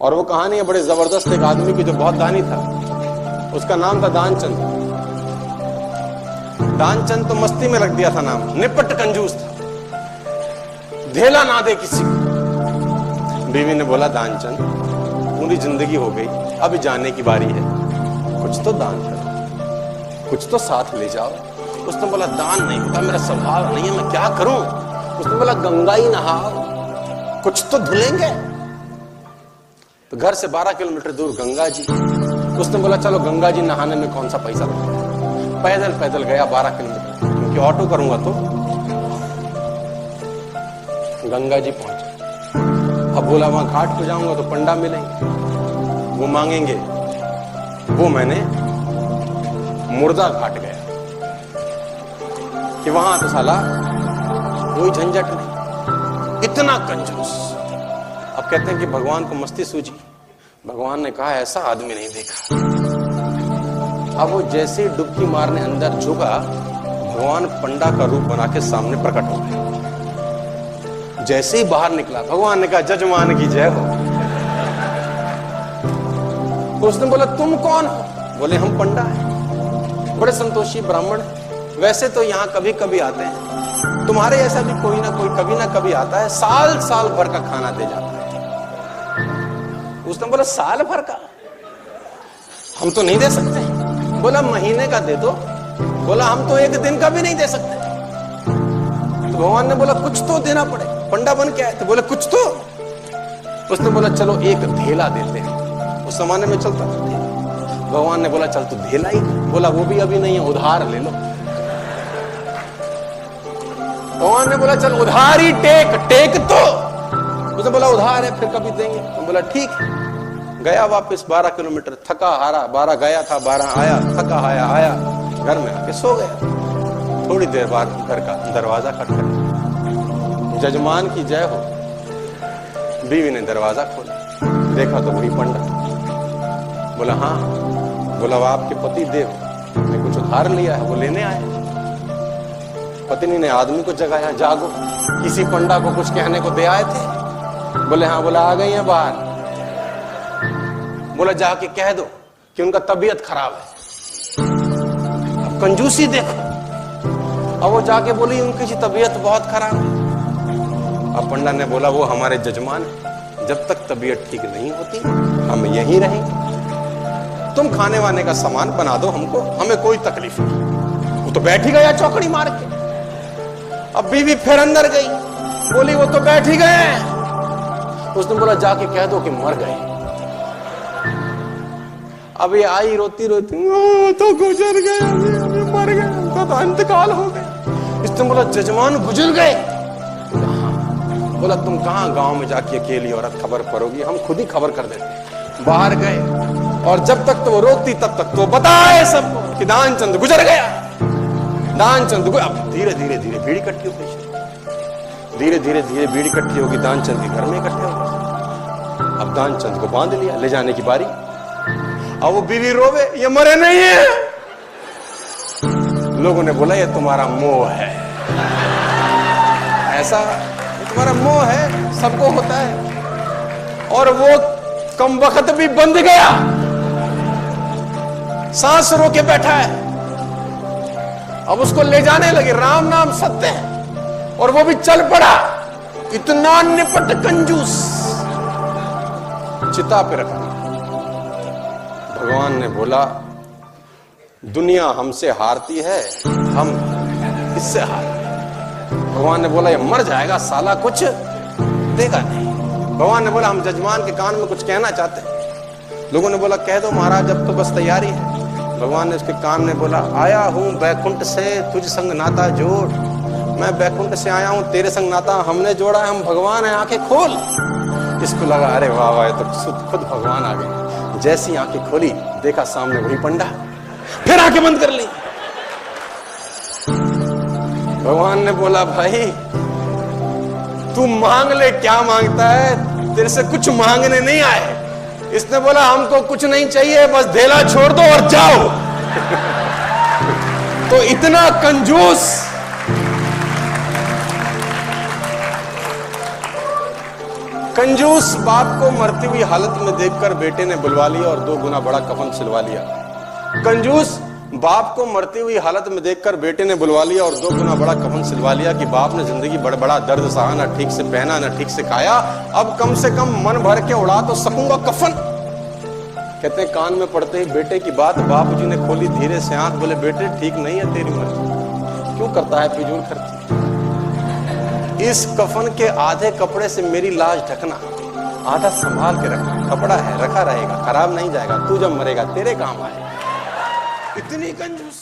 और वो कहानी है बड़े जबरदस्त एक आदमी की जो बहुत दानी था। उसका नाम था दानचंद। दानचंद तो मस्ती में रख दिया था नाम, निपट कंजूस था, धेला ना दे किसी को। बीवी ने बोला दानचंद पूरी जिंदगी हो गई, अब जाने की बारी है, कुछ तो दान करो, कुछ तो साथ ले जाओ। उसने बोला दान नहीं होता, मेरा स्वभाव नहीं है, मैं क्या करूं। उसने बोला गंगा ही नहाओ, कुछ तो धुलेंगे। तो घर से 12 किलोमीटर दूर गंगा जी। उसने बोला चलो गंगा जी नहाने में कौन सा पैसा लगेगा। पैदल पैदल गया 12 किलोमीटर, क्योंकि ऑटो करूंगा तो। गंगा जी पहुंचे। अब बोला वहां घाट पे जाऊंगा तो पंडा मिलेंगे, वो मांगेंगे। वो मैंने मुर्दा घाट गया कि वहां तो साला कोई झंझट नहीं, इतना कंजूस। अब कहते हैं कि भगवान को मस्ती सूझी। भगवान ने कहा ऐसा आदमी नहीं देखा। अब वो जैसे डुबकी मारने अंदर झुका, भगवान पंडा का रूप बना के सामने प्रकट हो गए। जैसे ही बाहर निकला, भगवान ने कहा जजमान की जय हो। तो उसने बोला तुम कौन हो? बोले हम पंडा हैं, बड़े संतोषी ब्राह्मण। वैसे तो यहाँ कभी कभी आते हैं, तुम्हारे ऐसा भी कोई ना कोई कभी ना कभी आता है, साल साल भर का खाना दे जाता है। उसने बोला साल भर का? हम तो नहीं दे सकते। बोला महीने का दे दो। बोला हम तो एक दिन का भी नहीं दे सकते। तो भगवान ने बोला कुछ तो देना पड़े, पंडा बन के आए थे। बोले कुछ तो। उसने बोला चलो एक धेला देते हैं, उस जमाने में चलता था धेला। भगवान ने बोला चल तू धेला ही। बोला वो भी अभी नहीं है, उधार ले लो। भगवान ने बोला चल उधार ही टेक तो। उसने बोला उधार है, फिर कभी देंगे। तो बोला ठीक है। गया वापस 12 किलोमीटर, थका हारा। 12 गया था, 12 आया, थका आया। घर में आके सो गया। थोड़ी देर बाद घर का दरवाजा खटखटा। जजमान की जय हो। बीवी ने दरवाजा खोला, देखा तो वही पंडा। बोला हाँ। बोला वो आपके पति देव ने कुछ उधार लिया है, वो लेने आए। पत्नी ने आदमी को जगाया, जागो, किसी पंडा को कुछ कहने को दे आए थे? बोले हाँ। बोला आ गई हैं बाहर। बोला जाके कह दो कि उनका तबीयत खराब है। अब कंजूसी देखो। अब वो जाके बोली उनकी तबीयत बहुत खराब है। अब पंडा ने बोला वो हमारे जजमान है, जब तक तबीयत ठीक नहीं होती हम यहीं रहेंगे। तुम खाने वाने का सामान बना दो हमको, हमें कोई तकलीफ नहीं। वो तो बैठ ही गया चौकड़ी मार के। अब बीवी फिर अंदर गई, बोली वो तो बैठ ही गए। उसने बोला जाके कह दो कि मर गए। अब ये आई रोती रोती, तो गुजर गए, अभी मर गए, उनका तो इंतकाल हो गया। इसने बोला जजमान गुजर गए? बोला तुम कहां गांव में जाके अकेली औरत खबर करोगी, हम खुद ही खबर कर देते। बाहर गए और जब तक तो वो रोकती तब तक तो बताए सबको कि दानचंद गुजर गया। दानचंद को अब धीरे धीरे धीरे भीड़ इकट्ठी हो गई। धीरे धीरे धीरे भीड़ इकट्ठी होगी, दानचंद के घर में इकट्ठे हो गए। अब दानचंद को बांध लिया, ले जाने की बारी। अब वो बीवी रोवे, ये मरे नहीं है। लोगों ने बोला ये तुम्हारा मोह है, ऐसा तुम्हारा मोह है, सबको होता है। और वो कम वक्त भी बंध गया, सांस रोके बैठा है। अब उसको ले जाने लगे, राम नाम सत्य है, और वो भी चल पड़ा। इतना निपट कंजूस, चिता पे रखा। भगवान ने बोला दुनिया हमसे हारती है, हम इससे हार। भगवान ने बोला ये मर जाएगा साला, कुछ देगा नहीं। भगवान ने बोला हम जजमान के कान में कुछ कहना चाहते हैं। लोगों ने बोला कह दो महाराज, अब तो बस तैयारी है। भगवान ने उसके कान में बोला आया हूं बैकुंठ से तुझ संग नाता जोड़। मैं बैकुंठ से आया हूं, तेरे संग नाता हमने जोड़ा है, हम भगवान है, आंखें खोल। इसको लगा अरे वाह वाह, तो खुद भगवान आ गए। जैसी आंखें खोली, देखा सामने वही पंडा, फिर आंखें बंद कर ली। भगवान ने बोला भाई तू मांग ले, क्या मांगता है, तेरे से कुछ मांगने नहीं आए। इसने बोला हमको कुछ नहीं चाहिए, बस धेला छोड़ दो और जाओ। तो इतना कंजूस, कंजूस बाप को मरती हुई हालत में देखकर बेटे ने बुलवा लिया और 2 गुना बड़ा कफन सिलवा लिया। कंजूस बाप को मरती हुई हालत में देखकर बेटे ने बुलवा लिया और 2 गुना बड़ा कफन सिलवा लिया कि बाप ने जिंदगी बड़ा दर्द सहा, ना ठीक से पहना ना ठीक से खाया, अब कम से कम मन भर के उड़ा तो सकूंगा कफन। कहते हैं कान में पड़ते ही बेटे की बात बापूजी ने खोली धीरे से आंख, बोले बेटे ठीक नहीं है तेरी मर्जी, क्यों करता है फिजूल खर्ची। इस कफन के आधे कपड़े से मेरी लाश ढकना, आधा संभाल के रखना, कपड़ा है रखा रहेगा, खराब नहीं जाएगा, तू जब मरेगा तेरे काम आएगा। इतनी कंजूस।